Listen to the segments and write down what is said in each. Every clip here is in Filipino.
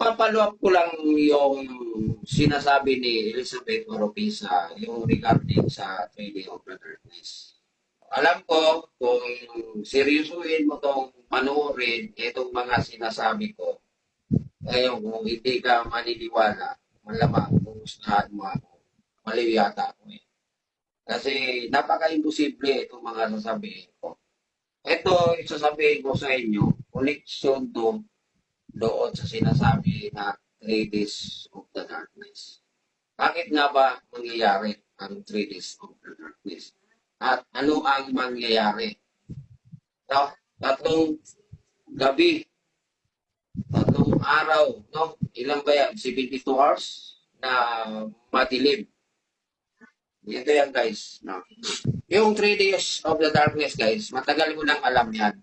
Ipapalo up ko lang yung sinasabi ni Elizabeth Oropesa, yung regarding sa trading of the darkness. Alam ko, kung seryosuhin mo tong panoorin, itong mga sinasabi ko, ngayon kung hindi ka maniniwala, malamang gugustuhan mo ako. Mali yata ako eh. Kasi napaka-imposible itong mga sasabihin ko. Ito, sasabihin ko sa inyo, connection to doon sa sinasabi na three days of the darkness. Bakit nga ba mangyayari ang three days of the darkness? At ano ang mangyayari? No? Tatlong gabi, tatlong araw, no? Ilang ba yan? 72 hours na madilim. Ito yan guys. No? Yung 3 days of the darkness guys, matagal ko nang alam yan.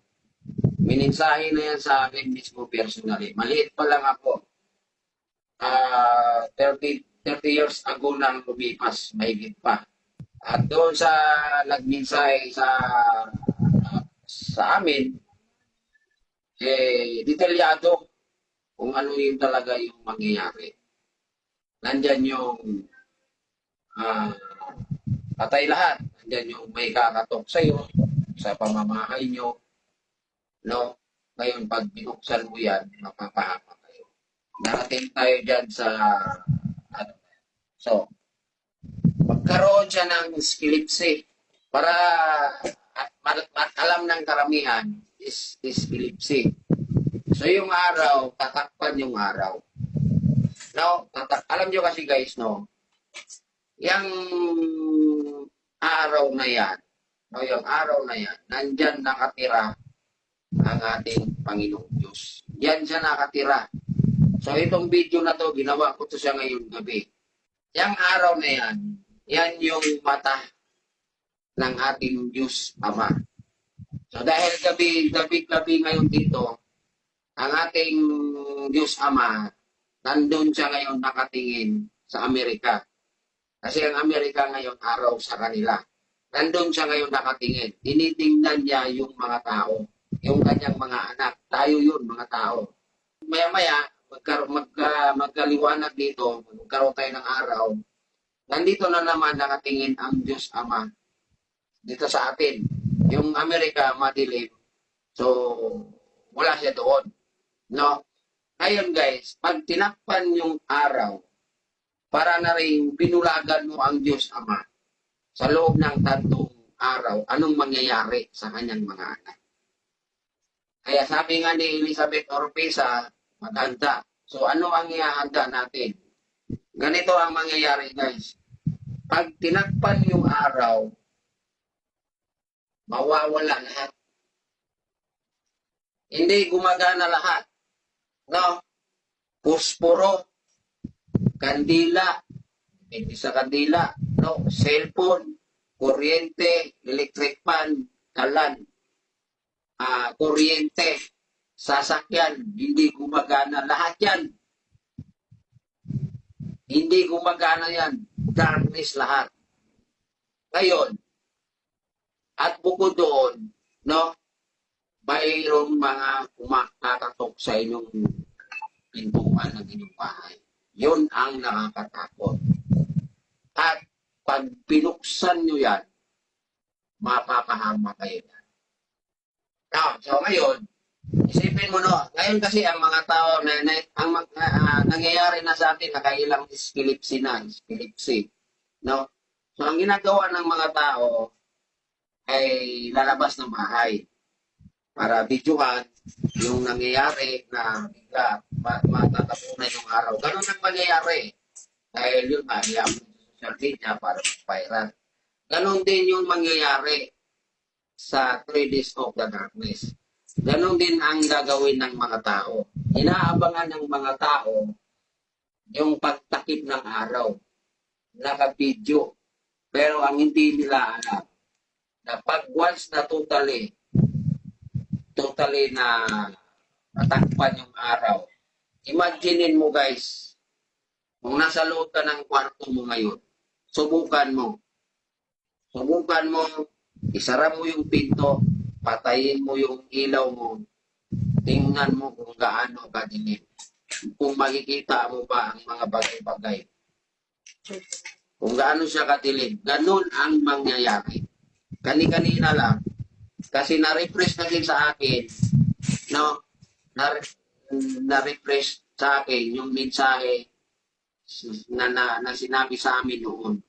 Mininsahe na yan sa akin mismo personally. Maliit pa lang ako. 30 years ago nang lumipas, mahigit pa. At doon sa nagminsay sa amin, detalyado kung ano yung talaga yung mangyayari. Nandyan yung patay lahat. Nandyan yung may kakatok sa'yo, sa pamamahay nyo. No? Ngayon, pag binuksan mo yan, mapapahama kayo. Narating tayo dyan sa so, magkaroon siya ng skilipsi para alam ng karamihan is skilipsi. So, yung araw, tatakpan yung araw. No? Alam nyo kasi guys, no? Yung araw na yan, no? Yung araw na yan, nandyan nakatira ang ating Panginoong Diyos. Yan siya nakatira. So, itong video na to, ginawa ko to siya ngayon gabi. Yang araw na yan, yan yung mata ng ating Diyos Ama. So, dahil gabi ngayon dito, ang ating Diyos Ama, nandun siya ngayon nakatingin sa Amerika. Kasi ang Amerika ngayon araw sa kanila. Nandun siya ngayon nakatingin. Tinitingnan niya yung mga tao. Yung kanyang mga anak. Tayo yun, mga tao. Maya-maya, magkaliwanag dito, magkaroon tayo ng araw, nandito na naman nakatingin ang Diyos Ama dito sa atin. Yung Amerika, madilim. So, wala siya doon. No? Ngayon guys, pag tinakpan yung araw, para na rin pinulagan mo ang Diyos Ama sa loob ng 3 araw, anong mangyayari sa kanyang mga anak? Kaya sabi nga ni Elizabeth Oropesa, maghanda. So ano ang ihahanda natin? Ganito ang mangyayari guys. Pag tinakpan yung araw, mawawala lahat. Hindi gumagana lahat. No? Pusporo, kandila, hindi sa kandila, no? Cellphone, kuryente, electric fan, kalan, kuryente, sasakyan, hindi gumagana. Lahat yan. Hindi gumagana yan. Darkness lahat. Ngayon, at bukod doon, no, mayroong mga kumakatok sa inyong pintuan ng inyong bahay. Yun ang nakakatakot. At pag pinuksan nyo yan, mapapahama kayo yan. So ngayon, isipin mo no, ngayon kasi ang mga tao nangyayari na sa atin, nakailang skilipsi na, no? So ang ginagawa ng mga tao ay lalabas ng bahay para videohan yung nangyayari na bigla matatapunan yung araw. Ganun ang mangyayari. Dahil yun nga, iamon sa social media para mag-viral. Ganun din yung mangyayari sa 3 days of the darkness. Ganon din ang gagawin ng mga tao. Inaabangan ng mga tao yung pagtakip ng araw. Naka-video. Pero ang hindi nila alam, na pag once na totally na matakpan yung araw, imaginein mo guys, kung nasa loob ka ng kwarto mo ngayon, subukan mo, isara mo yung pinto, patayin mo yung ilaw mo, tingnan mo kung gaano kadilim. kung makikita mo pa ang mga bagay-bagay, kung gaano siya katilig, ganun ang mangyayari. Kani-kanina lang, kasi na-refresh na din sa akin, no? Na, na-refresh sa akin yung mensahe na sinabi sa amin noon.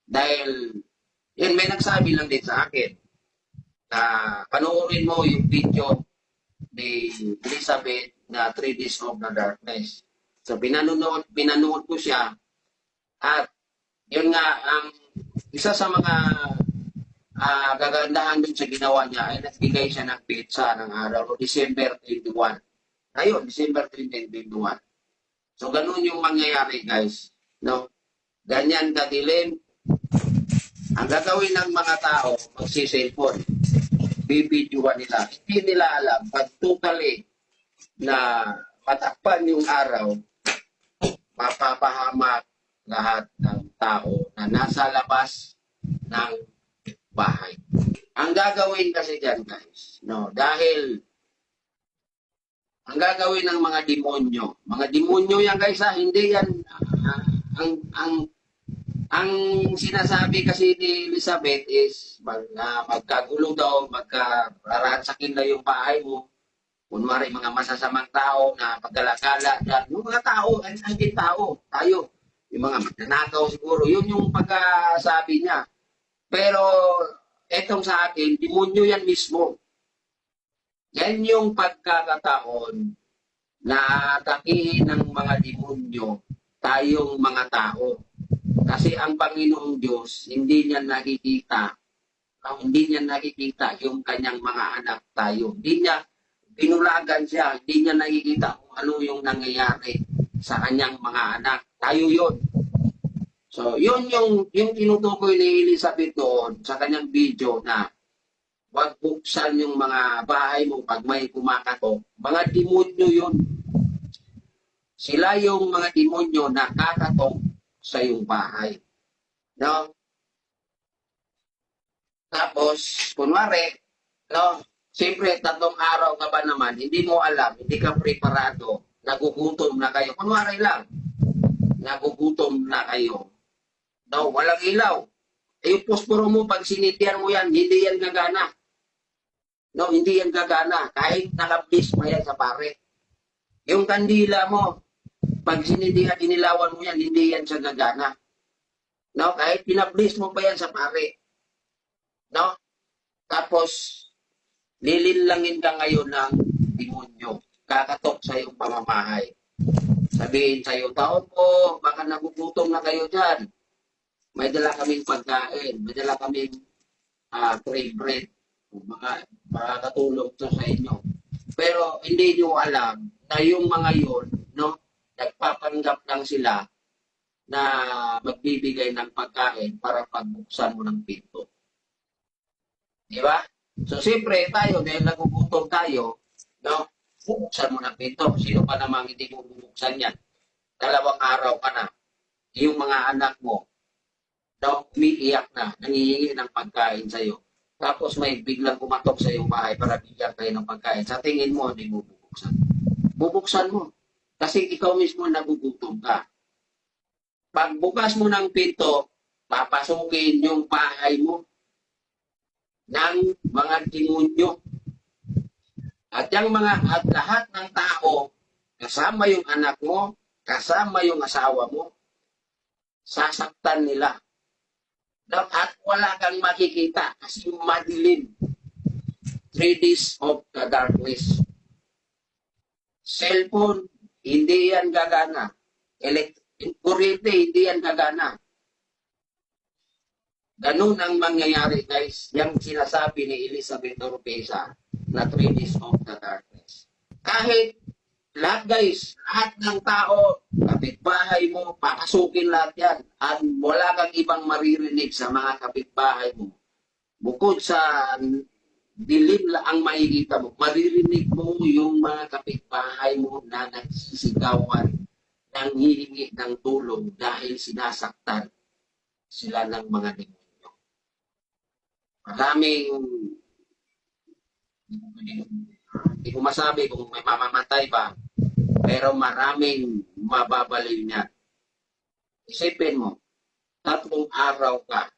Dahil, yun, may nagsabi lang din sa akin na panoorin mo yung video ni Elizabeth na 3 Days of the Darkness. So, pinanood ko siya at yun nga, ang isa sa mga kagandahan dun sa ginawa niya ay nagbigay siya ng pizza ng araw, December 21. Ayun, December 2021. So, ganun yung mangyayari, guys. No? Ganyan kadilim. Ang gagawin ng mga tao, magsiselfon. Bibidyoan nila. Hindi nila alam, pag totally na matakpan yung araw, mapapahamak lahat ng tao na nasa labas ng bahay. Ang gagawin kasi dyan, guys, no, dahil ang gagawin ng mga demonyo yan, guys, hindi yan, ang sinasabi kasi ni Elizabeth is magkagulo daw, magkaransakin daw yung bahay mo. Kunwari mga masasamang tao na pagkalakala dyan. Yung mga tao, ang tao, tayo. Yung mga magnanakaw siguro. Yun yung pagkasabi niya. Pero etong sa akin, demonyo yan mismo. Yan yung pagkakataon na atakihin ng mga demonyo tayong mga tao. Kasi ang Panginoong Diyos, hindi niya nakikita yung kanyang mga anak tayo. Hindi niya pinulagan siya, hindi niya nakikita kung ano yung nangyayari sa kanyang mga anak. Tayo yun. So, yun yung tinutukoy ni Elizabeth doon sa kanyang video na huwag buksan yung mga bahay mo pag may kumakatok. Mga demonyo yun. Sila yung mga demonyo na kakatok sa iyong bahay. No? Tapos, kunwari, no, siyempre, 3 araw ka ba naman, hindi mo alam, hindi ka preparado, nagugutom na kayo. Kunwari lang, nagugutom na kayo. No, walang ilaw. Eh, yung posporo mo, pag sinitiyan mo yan, hindi yan gagana. No, hindi yan gagana. Kahit nakablis pa yan sa pare. Yung kandila mo, pag inilawan mo yan, hindi yan siya gagana. No, kahit pinablis mo pa yan sa pare. No? Tapos, lililangin ka ngayon ng demonyo. Kakatok sa iyong pamamahay. Sabihin sa iyo, taon po, baka nagugutom na kayo dyan. May dala kaming pagkain. May dala kaming trade bread. Makakatulong to sa inyo. Pero hindi nyo alam na yung mga yun, no, nagpapanggap lang sila na magbibigay ng pagkain para pagbuksan mo ng pinto. Di ba? So, siyempre, tayo, dahil nagugutom tayo, no, bubuksan mo ng pinto. Sino pa namang hindi mo bubuksan yan? 2 araw ka na. Yung mga anak mo, no, umiiyak na, nangihingi ng pagkain sa'yo. Tapos may biglang kumatok sa iyong bahay para bigyan kayo ng pagkain. Sa tingin mo, hindi mo bubuksan. Bubuksan mo. Kasi ikaw mismo nagugutom ka. Pagbukas mo ng pinto, papasukin yung bahay mo ng mga demonyo. At lahat ng tao, kasama yung anak mo, kasama yung asawa mo, sasaktan nila. At wala kang makikita kasi madilim. 3 days of the darkness. Cellphone, hindi yan gagana. Kuryente, hindi yan gagana. Ganun ang mangyayari, guys. Yung sinasabi ni Elizabeth Oropesa na 3 days of the darkness. Kahit lahat, guys, lahat ng tao, kapitbahay mo, papasukin lahat yan. At wala kang ibang maririnig sa mga kapitbahay mo. Bukod sa dilim lang ang makikita mo, maririnig mo yung mga kapitbahay mo na nagsisigawan, nanghihingi ng tulong dahil sinasaktan sila ng mga demonyo. Maraming hindi ko masabi kung may mamamatay ba, Pero maraming mababaliw niya. Isipin mo, 3 araw ka,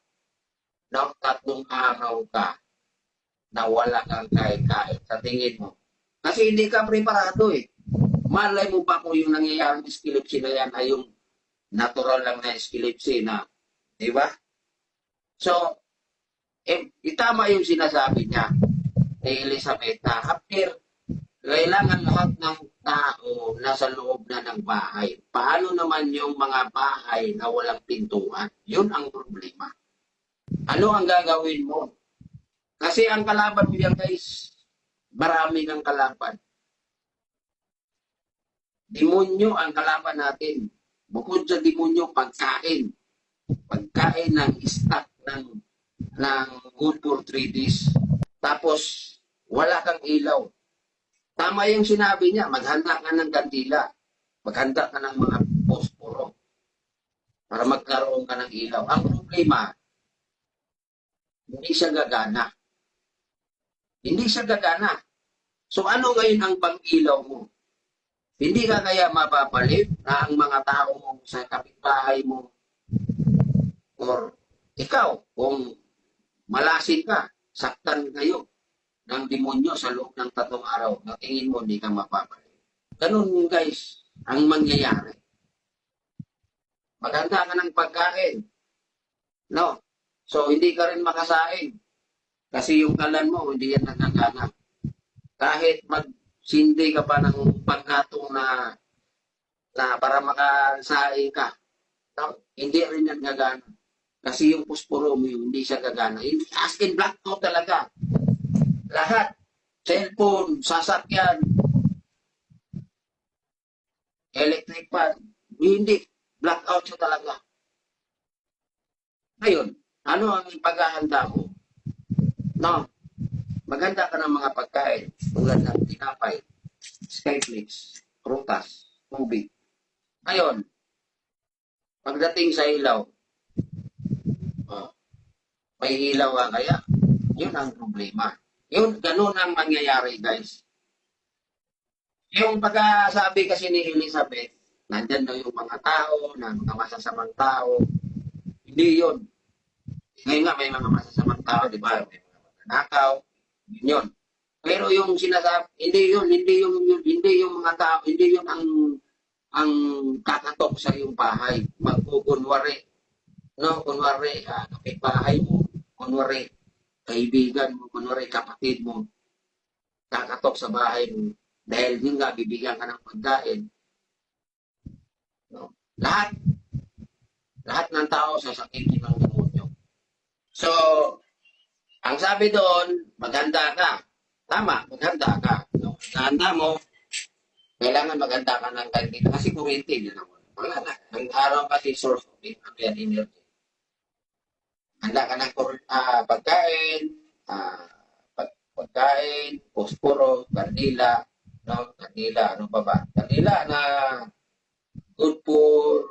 no? 3 araw ka na wala kang kain-kain sa tingin mo. Kasi hindi ka preparado eh. Malay mo pa kung yung nangyayaring epilepsy na yan ay yung natural lang na epilepsy na, di ba? So, itama yung sinasabi niya ni Elizabeth na after kailangan lahat ng tao nasa loob na ng bahay. Paano naman yung mga bahay na walang pintuan? Yun ang problema. Ano ang gagawin mo? Kasi ang kalaban mo yan guys, marami ng kalaban. Demonyo ang kalaban natin. Bukod sa demonyo, pagkain. Pagkain ng stock ng good for 3 days. Tapos, wala kang ilaw. Tama yung sinabi niya, maghanda ka ng kandila. Maghanda ka ng mga posporo para magkaroon ka ng ilaw. Ang problema, hindi siya gagana. Hindi siya gagana. So ano ngayon ang pang-ilaw mo? Hindi ka kaya mapapalit na ang mga tao mo sa kapitbahay mo or ikaw, kung malasin ka, saktan kayo ng demonyo sa loob ng 3 araw, na tingin mo hindi ka mapapalit. Ganun guys, ang mangyayari. Maganda ka ng pagkain. No? So, hindi ka rin makasain. Kasi yung kalan mo, hindi yan nagagana. Kahit magsindi ka pa ng pagkatong na para makasain ka, no? Hindi rin yan gagana. Kasi yung posporo mo, hindi siya gagana. As in blackout talaga. Lahat. Cellphone, sasakyan, electric fan, hindi. Blackout siya talaga. Ngayon, ano ang paghahanda mo? No, maganda ka ng mga pagkain tulad ng tinapay, skyflakes, prutas, tubig. Ngayon, pagdating sa ilaw, may ilaw ka kaya? Yun ang problema. Yun, ganun ang mangyayari, guys. Yung pagkasabi kasi ni Elizabeth, nandyan daw yung mga tao, na mga masasamang tao. Hindi yun. Ngayon nga, may mga masasamang tao, di ba? May mga magnanakaw, yun. Pero yung sinasabi, hindi yung mga tao, hindi yun ang kakatok sa iyong bahay. Magkukunwari, no? Kunwari, kapitbahay mo, kunwari, kaibigan mo, kunwari, kapatid mo, kakatok sa bahay mo, dahil yun nga, bibigyan ka ng pagkain. No? Lahat ng tao sasakitin ng demonyo. So, ang sabi doon, maghanda ka. Tama, maghanda ka. No? Maghanda mo, kailangan maghanda ka ng kandila. Kasi kurente, yun naman. Wala na. Ang araw kasi source of energy. Handa ka ng pagkain, posporo, kandila, no? Kandila, ano pa ba? Kandila na good for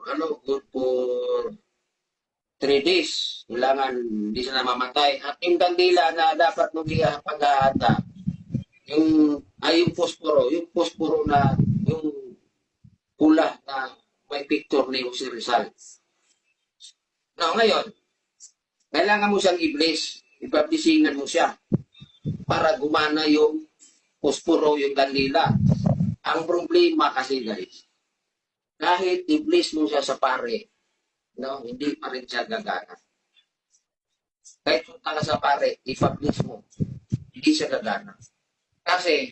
3 days. Kailangan hindi siya namamatay. At yung kandila na dapat mong paghahanda, yung posporo na, yung pula na may picture ni Jose Rizal. No, ngayon, kailangan mo siyang i-bless. Ipablisingan mo siya para gumana yung posporo, yung kandila. Ang problema kasi guys, kahit i-bless mo siya sa pare, no, hindi pa rin siya gagana. Kahit punta ka sa pare, ipa-bless mo, hindi siya gagana. Kasi,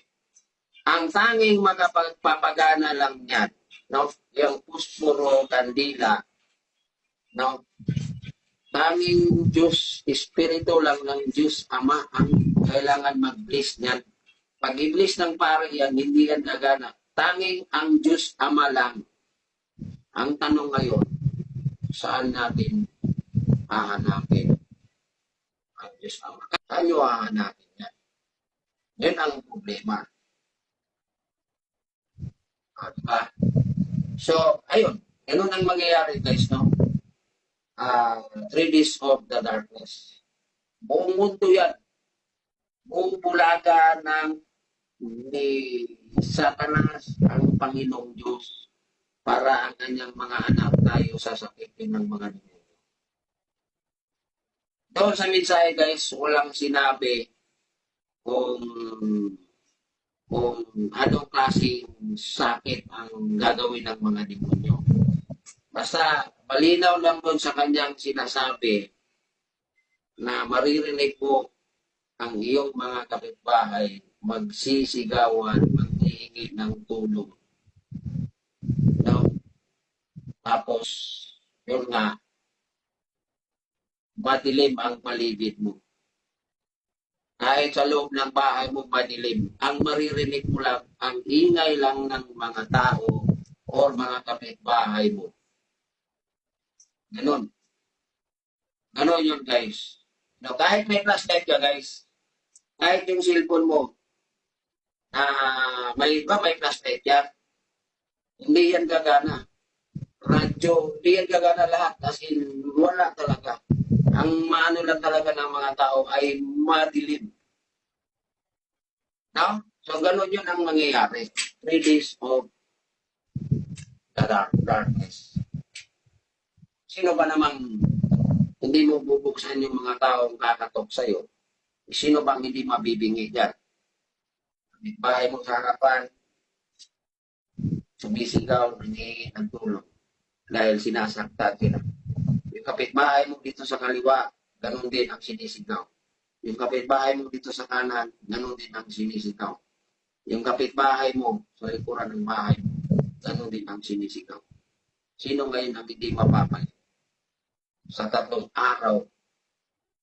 ang tanging magpapagana lang yan, no, yung posporo, kandila, no, tanging Diyos, Espiritu lang ng Diyos Ama ang kailangan mag-bless niyan. Pag i-bless ng pare yan, hindi yan gagana. Tanging ang Diyos Ama lang. Ang tanong ngayon, saan natin hahanapin ang Diyos Ama? Saan nyo hahanapin yan? Yan ang problema. Diba? So, ayun. Ganun ang mangyayari guys, no? 3 days of the darkness. Buong mundo yan. Buong bulaga ng ni Satanas ang Panginoong Diyos para ang kanyang mga anak tayo sasakitin ng mga demonyo. Doon sa mensahe guys, walang sinabi kung anong klaseng sakit ang gagawin ng mga demonyo. Basta malinaw lang doon sa kanyang sinasabi na maririnig mo ang iyong mga kapitbahay magsisigawan, maghihingi ng tulong. No? Tapos, yun nga, madilim ang paligid mo. Kahit sa loob ng bahay mo madilim, ang maririnig mo lang, ang ingay lang ng mga tao o mga kapitbahay mo. Ganon. Ganon yun guys. No, kahit may flashlight ka guys, kahit yung cellphone mo, may flashlight yan, hindi yan gagana. Radyo, hindi yan gagana lahat. Kasi wala talaga. Ang maano lang talaga ng mga tao ay madilim. No? So, ganun yun ang mangyayari. 3 days of the darkness. Sino ba namang hindi mo bubuksan yung mga taong kakatok sa'yo? Sino bang hindi mabibingi dyan? Bahay mo sa harapan, sumisigaw, nangihingi ng tulong dahil sinasaktan sila. Yung kapitbahay mo dito sa kaliwa, ganun din ang sinisigaw. Yung kapitbahay mo dito sa kanan, ganun din ang sinisigaw. Yung kapitbahay mo sa likuran ng bahay mo, ganun din ang sinisigaw. Sino ngayon ang hindi mapapay? Sa 3 araw,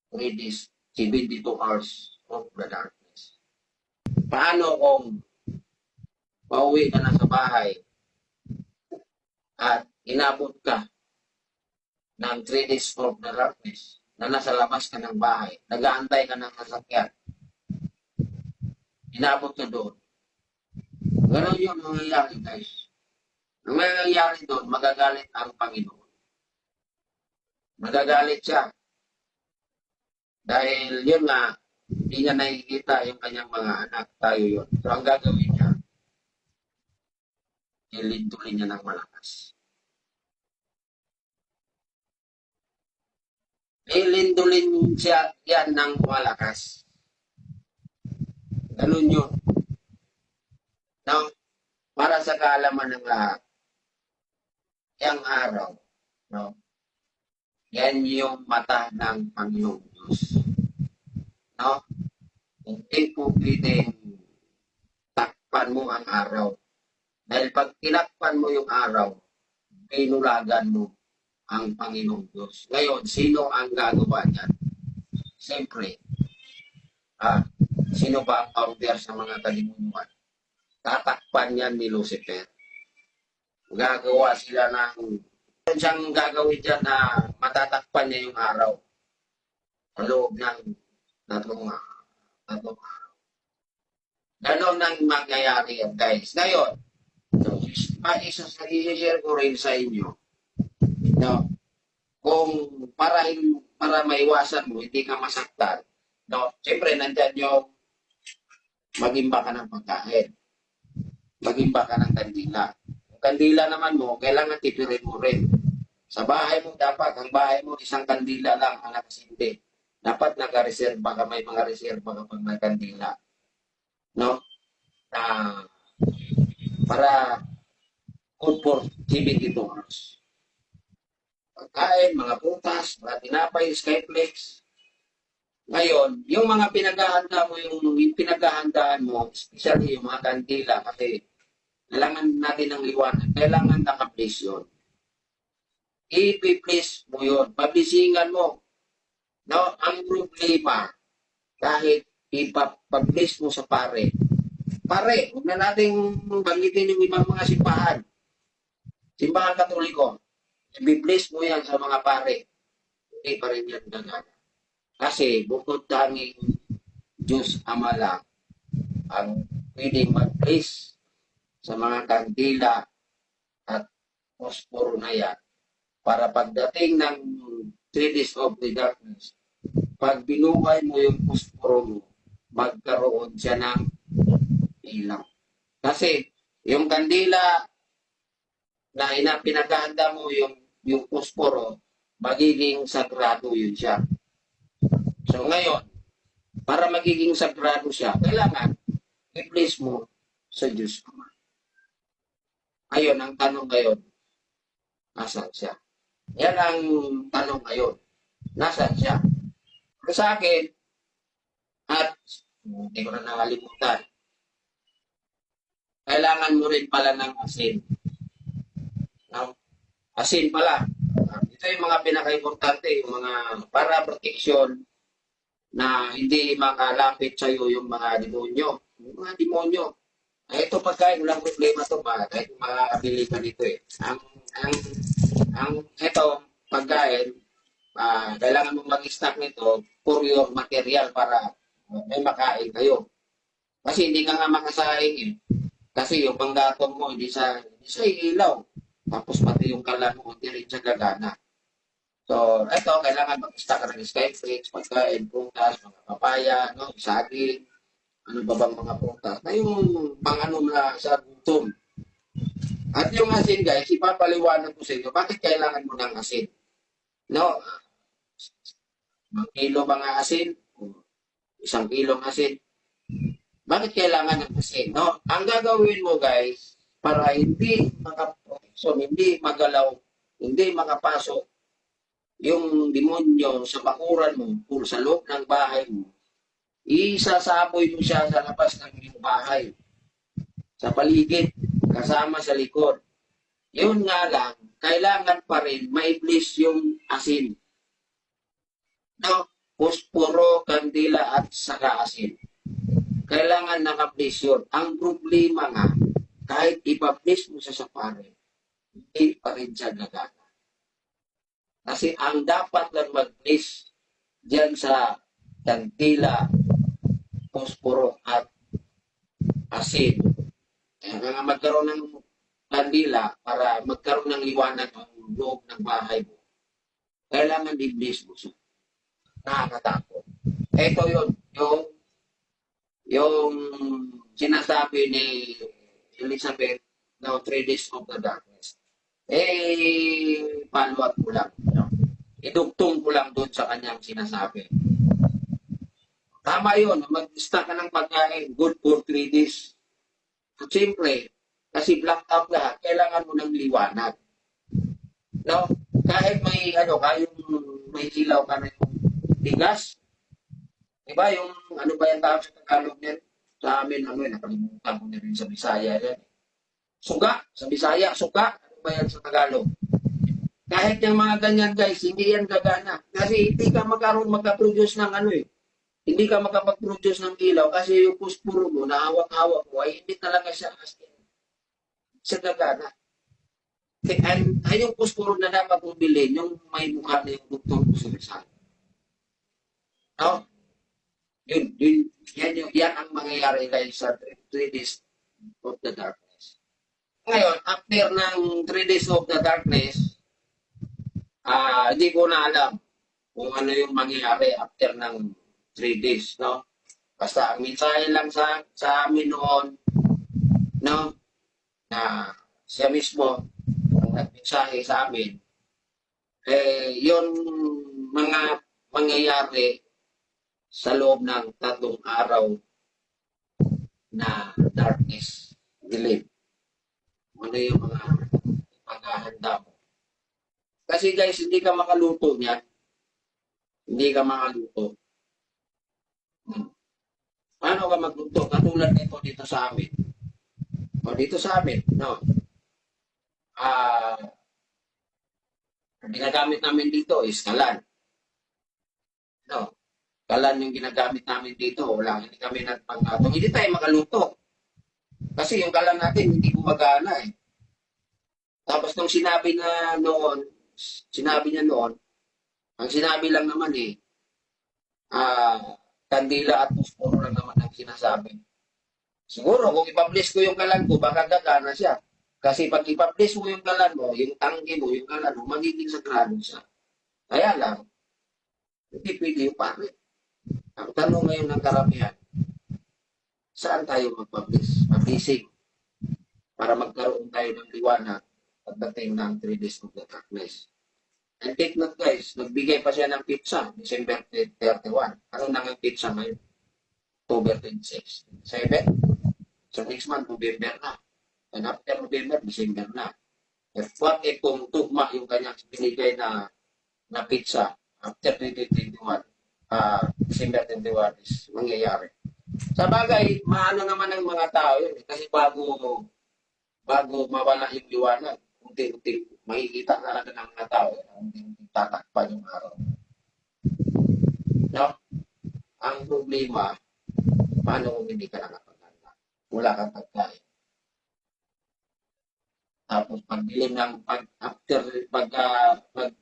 3 days, 72 hours of the darkness. Paano kung pauwi ka na sa bahay at inabot ka ng 3 days of the darkness na nasa labas ka ng bahay, nag-aantay ka ng sasakyan, inabot ka doon. Ganon yung mangyayari guys. Ang mangyayari doon, magagalit ang Panginoon. Magagalit siya. Dahil yun nga, hindi niya nakikita yung kanyang mga anak, tayo yun. So ang gagawin niya, ilintulin niya ng malakas. Ilindulin siya yan ng malakas. Ganun yun. Now, para sa kaalaman ng lahat, yung araw, no? Yan yung mata ng Panginoong Diyos. No? Hindi po pwedeng takpan mo ang araw. Dahil pag tinakpan mo yung araw, pinulagan mo ang Panginoong Diyos. Ngayon, sino ang gagawa niyan? Siyempre, sino ba ang founder sa mga kalimunuan? Tatakpan yan ni Lucifer. Gagawa sila ng siyang gagawin dyan na matatakpan niya yung araw sa loob ng 3 araw. Ganon ang mangyayari yan guys. Ngayon, i-share ko rin sa inyo, no, kung para maiwasan mo, hindi ka masaktan, no, siyempre nandyan yung magimba ka ng pagkain, magimba ka ng kandila. Yung kandila naman mo, kailangan tipirin mo rin. Sa bahay mo, dapat, ang bahay mo, isang kandila lang ang nakasindi. Dapat naka-reserva ka, may mga reserva ka pag may kandila. No? Para good for 72 hours. Pagkain, mga prutas, mga tinapay, skyflex. Ngayon, yung mga pinaghahandaan mo, especially yung mga kandila, kasi kailangan natin ng liwanag, kailangan naka-place yun. I-place mo yun, pablisingan mo. No, ang problema, kahit ipag-place mo sa pare, huwag na natin banggitin yung ibang mga simbahan. Simbahan Katoliko, i-place mo yan sa mga pare, hindi pa rin yan gagana. Kasi bukod tanging Diyos Ama lang ang pwedeng mag-place sa mga kandila at posporo na yan para pagdating ng 3 days of the darkness, pag binuhay mo yung posporo mo, magkaroon siya ng ilaw. Kasi yung kandila na pinagahanda mo yung posporo, magiging sagrado yun siya. So ngayon, para magiging sagrado siya, kailangan i-place mo sa Diyos Ama. Ayun, ang tanong ngayon, nasaan siya? Yan ang tanong ngayon, nasaan siya? Sa akin, at hindi ko na nakalimutan, kailangan mo rin pala ng asin. No? Asin pala. Ito yung mga pinaka-importante, yung mga para protection na hindi makalapit sa iyo yung mga demonyo. Yung mga demonyo. Ito pagkain, walang problema to ba? Kahit makakabili ka nito eh. Ito, pagkain, kailangan mong mag-stock nito for your material para may makain kayo. Kasi hindi ka nga makasaing eh. Kasi yung panggatong mo, hindi sa ilaw. Tapos pati yung kalan mo, hindi rin siya gagana. So, ito, kailangan mag-stock ng skyflakes, pagkain, prutas, mga papaya, no, saging, ano ba bang mga prutas, na yung pang-ano na sa gutom. At yung asin, guys, ipapaliwanag ko sa inyo, bakit kailangan mo ng asin? No, 1 kilo ba nga asin? 1 kilong asin. Bakit kailangan ng asin? No, ang gagawin mo, guys, para hindi hindi magalaw, hindi makapasok yung demonyo sa bakuran mo o sa loob ng bahay mo, isasaboy mo siya sa labas ng iyong bahay, sa paligid, kasama sa likod. Yun nga lang, kailangan pa rin ma-place yung asin. No? Posporo, kandila, at saka asin. Kailangan naka-place yun. Ang problema nga, kahit ipa-place mo sa pare, hindi pa rin siya gagana. Kasi ang dapat lang mag-place diyan sa kandila, posporo at asin. Kaya magkaroon ng kandila para magkaroon ng liwanag ang loob ng bahay mo. Kailangan i-place mo siya. Nakakatakot. Ito yung sinasabi ni Elizabeth, no, 3 days of the darkness. Follow up ko lang. No? Idugtong ko lang doon sa kanyang sinasabi. Tama yun, mag-stock ka ng pagkain, good for 3 days. At siyempre, kasi black out lahat, kailangan mo ng liwanag. No? Kahit kahit may ilaw ka na yung bigas, diba yung, ano ba yung tawag sa Tagalog niyan? Sa amin, nakalimutan ko na rin sa Bisaya yan. Suga, sa Bisaya, suga, ano ba yan sa Tagalog? Kahit yung mga ganyan guys, hindi yan gagana. Kasi hindi ka magka-produce ng hindi ka makapag-produce ng ilaw kasi yung puspuro mo na hawak-hawak mo ay hindi talaga siya sa gagana. Ay yung puspuro na dapat mong bilhin, yung may mukha na yung doktor mo sa Rizal. No? Yan ang mangyayari guys sa 3 days of the darkness. Ngayon, after ng 3 days of the darkness, hindi ko na alam kung ano yung mangyayari after ng 3 days, no? Basta ang mensahe lang sa amin noon, no? Na siya mismo ang nagmensahe sa amin, yung mga mangyayari sa loob ng 3 araw na darkness, dilim. Ano yung mga paghahanda mo. Kasi guys, hindi ka makaluto niyan. Hindi ka makaluto. Paano ka magluto? Katulad nito dito sa amin. O dito sa amin, no? Ang ginagamit namin dito is kalan. No? Kalan yung ginagamit namin dito. Hindi kami nagpanggatong. Hindi tayo makaluto. Kasi yung kalan natin, hindi gumagana eh. Tapos nung sinabi niya noon, ang sinabi lang naman kandila at pusporo lang naman ang sinasabi. Siguro, kung ipabliss ko yung kalan ko, baka gagana siya. Kasi pag ipabliss mo yung kalan mo, yung tanggi mo, yung kalan mo, magiging sagrado siya. Kaya lang, hindi pwede yung pare. Ang tanong ngayon ng karamihan, saan tayo mag-publish? Publishing para magkaroon tayo ng liwanag pagdating ng 3 days of the darkness. And take note guys, nagbigay pa siya ng pizza, December 31. Ano nang ang pizza ngayon? October 26. 7. So next month, November na. And after November, December na. What if kung tugma yung kanyang binigay na pizza after 2021, December 21 is mangyayari. Sa bagay, maano naman ng mga tao yun. Kasi bago mawala yung liwanag, unti-unti makikita talaga ng mga tao, unti-unti tatakpan yung araw. No? Ang problema, paano kung hindi ka nakapaganda? Wala kang pagkain. Tapos pagdilim ng pag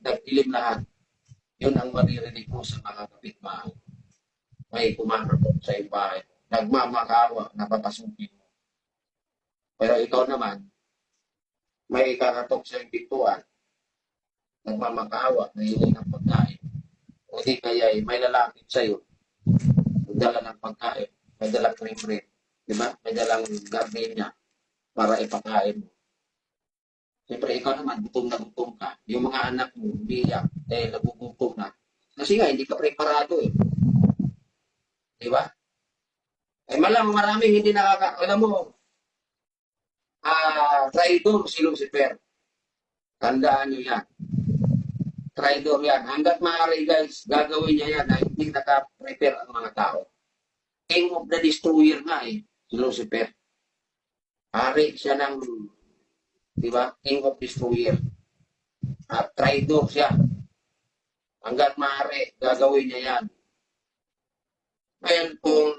nagdilim lahat, yun ang maririnig mo sa mga kapitbahay. May kumakapot sa ibahay, nagmamakawa, napapasukin mo. Pero ikaw naman, may kakatok sa pintuan, nagmamakawa, nahihingi ng pagkain. O di kaya may lalapit sa'yo, magdala ng pagkain, may dalang cream, di ba? May dalang gardenia para ipakain mo. Siyempre, ikaw naman, gutom na gutom ka. Yung mga anak mo, umiyak, nagugutom na. Kasi nga, hindi ka preparado eh. Di ba? Maraming hindi alam mo, traidor si Lucifer. Tandaan nyo yan. Traidor yan. Hanggat maaari guys, gagawin niya yan na hindi naka-prepare ang mga tao. King of the Destroyer nga eh, si Lucifer. Hari siya ng, di ba? King of Destroyer. Traidor siya. Hanggat maaari, gagawin niya yan. Ngayon, kung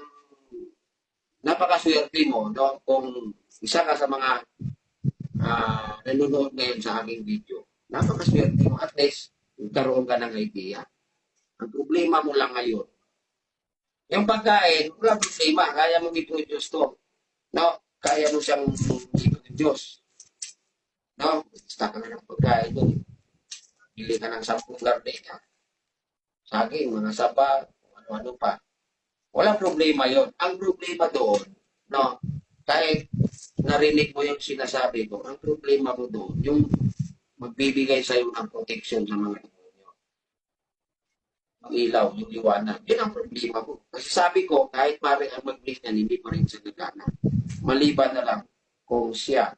napakaswerte mo, no? Kung isa ka sa mga nanonood ngayon sa aking video, napakaswerte mo, at least magkaroon ka ng idea. Ang problema mo lang ngayon, yung pagkain, wala problema, kaya mong i-produce to. No? Kaya mo siyang i-produce. No? Basta ka na ng pagkain doon. Bili ka ng 10 gardenia. Saging, mga saba, ano-ano pa. Walang problema yon. Ang problema doon, no, kahit narinig mo yung sinasabi ko, ang problema mo doon, yung magbibigay sa'yo ng protection sa mga demonyo. Ang ilaw, yung liwanag, yun ang problema mo. Kasi sabi ko, kahit pare ang mag-blink yan, hindi pa rin sa gagana. Maliban na lang kung siya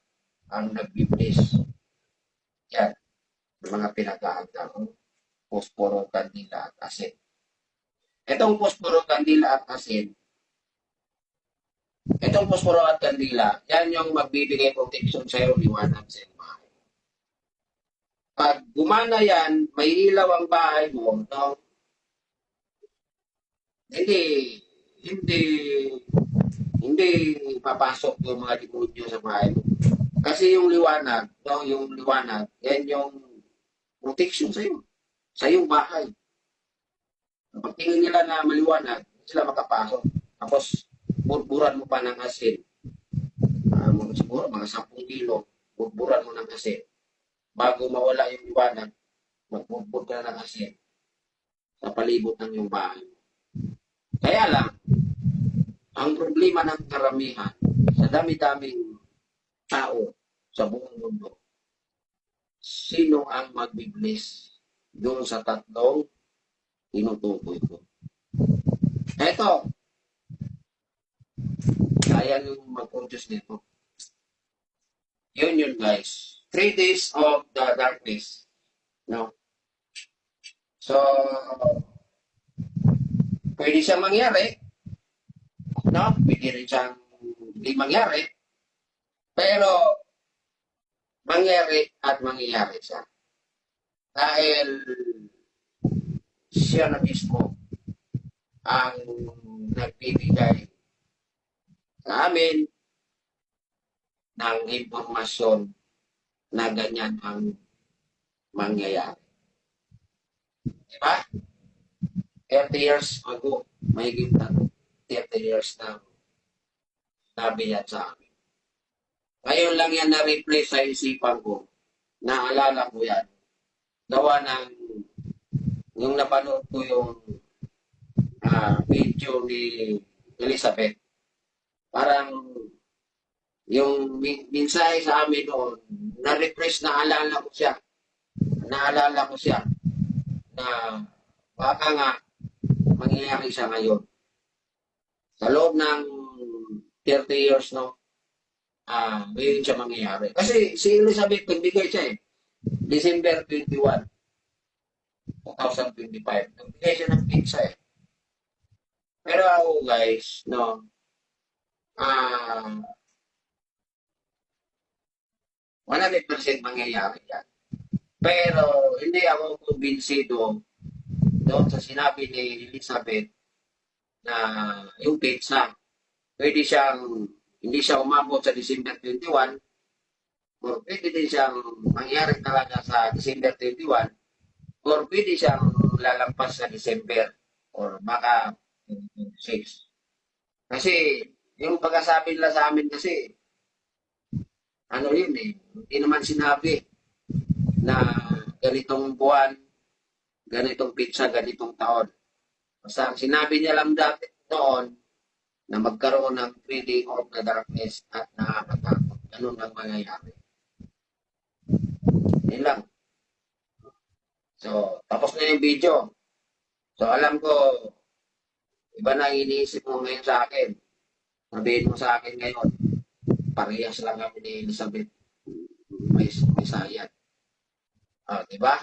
ang nag-bless. Yan, mga pinag-aagda ko, posporo, kandila, at asin. Itong posporo, kandila at asin, itong posporo at kandila, yan yung magbibigay protection sa iyo, liwanag sa iyong bahay. Pag gumana yan, may ilaw ang bahay mo, no? Hindi papasok yung mga demonyo sa bahay mo. Kasi yung liwanag, no, yung liwanag, yan yung protection sa iyo, sa iyong bahay. Kapag tingin nila na maliwanag, sila makapasok. Tapos, burburan mo pa ng asin. Siguro, mga 10 kilo, burburan mo ng asin. Bago mawala yung liwanag, magburbur ka na ng asin sa palibot ng iyong bahay. Kaya lang, ang problema ng karamihan, sa dami-daming tao sa buong mundo, sino ang magbibless doon sa tatlong tinutukoy ko? Eto, kaya nyo mag-produce nito. Yun guys. 3 days of the darkness. No? So, pwede siyang mangyari. No? Pwede rin siyang hindi mangyari. Pero, mangyari at mangyayari siya. Dahil siya na mismo ang nagbibigay sa amin ng impormasyon na ganyan ang mangyayari. Diba? 30 years ago, may 30 years na sabi yan sa amin. Ngayon lang yan na-replay sa isipan ko. Naalala ko yan. Gawa ng yung napanood ko yung video ni Elizabeth. Parang yung mensahe sa amin noon, na-refresh, naalala ko siya na baka nga mangyayari siya ngayon. Sa loob ng 30 years, no, ngayon siya mangyayari. Kasi si Elizabeth, nagbigay siya eh. December 21, 2025. Nagbigay siya ng pizza eh. Pero ako guys, no, ah, 100% mangyayari yan. Pero hindi ako kumbinsido doon sa sinabi ni Elizabeth na yung pizza, pwede siyang, hindi siya umabot sa December 21, or pwede din siyang mangyari talaga sa December 21, or pwede siyang lalampas sa December, or baka 26. Kasi, yung pagkasabi nila sa amin kasi, ano yun eh, hindi naman sinabi na ganitong buwan, ganitong pizza, ganitong taon. Basta ang sinabi niya lang dati noon, na magkaroon ng 3 day of the darkness at nakakatakot. Ganun lang mangyayari. Yun lang. So, tapos na yung video. So, alam ko, iba na iniisip mo ngayon sa akin. Sabihin mo sa akin ngayon, parehas lang kami ni Elizabeth. May sayad. Di ba?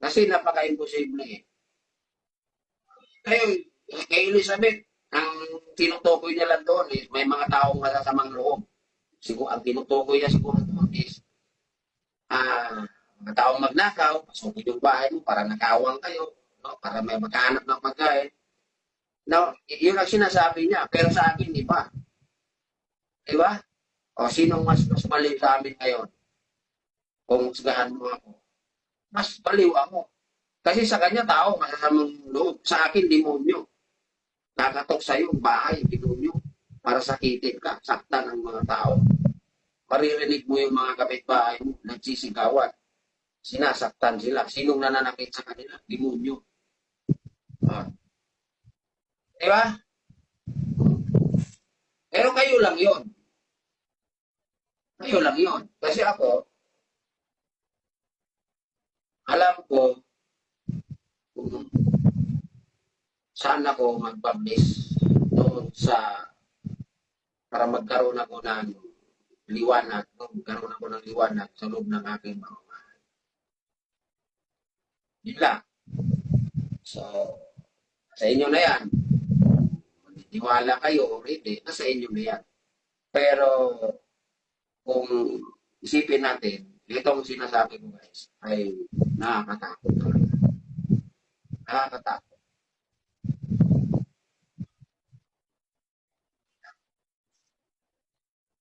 Kasi napaka-imposible eh. Ngayon, kay Elizabeth, ang tinutukoy niya lang doon is may mga taong masasamang loob. Siguro, ang tinutukoy niya siguro doon is mga taong magnakaw, pasok yung bahay mo para nakawang kayo, no? Para may maghanap ng pagkain. No, yun ang sinasabi niya. Pero sa akin, iba. Di ba? O, sinong mas mali sa amin ngayon? Kung husgahan mo ako. Mas baliw ako. Kasi sa kanya tao, masasamang loob. Sa akin, demonyo. Nakatok sa yung bahay, demonyo. Para sakitin ka, saktan ng mga tao. Maririnig mo yung mga kapitbahay mo, nagsisigawan. Sinasaktan sila. Sinong nananakit sa kanila? Demonyo. Ah. Di ba? Pero kayo lang yon. Kayo lang yon. Kasi ako, alam ko kung saan ako mag-publish doon sa para magkaroon ako ng liwanag, magkaroon ako ng liwanag sa loob ng aking mga bahay. Yun lang. So, sa inyo na yan. Maniniwala kayo o hindi, nasa inyo na yan. Pero, kung isipin natin, itong sinasabi ko guys, ay nakakatakot talaga. Nakakatakot.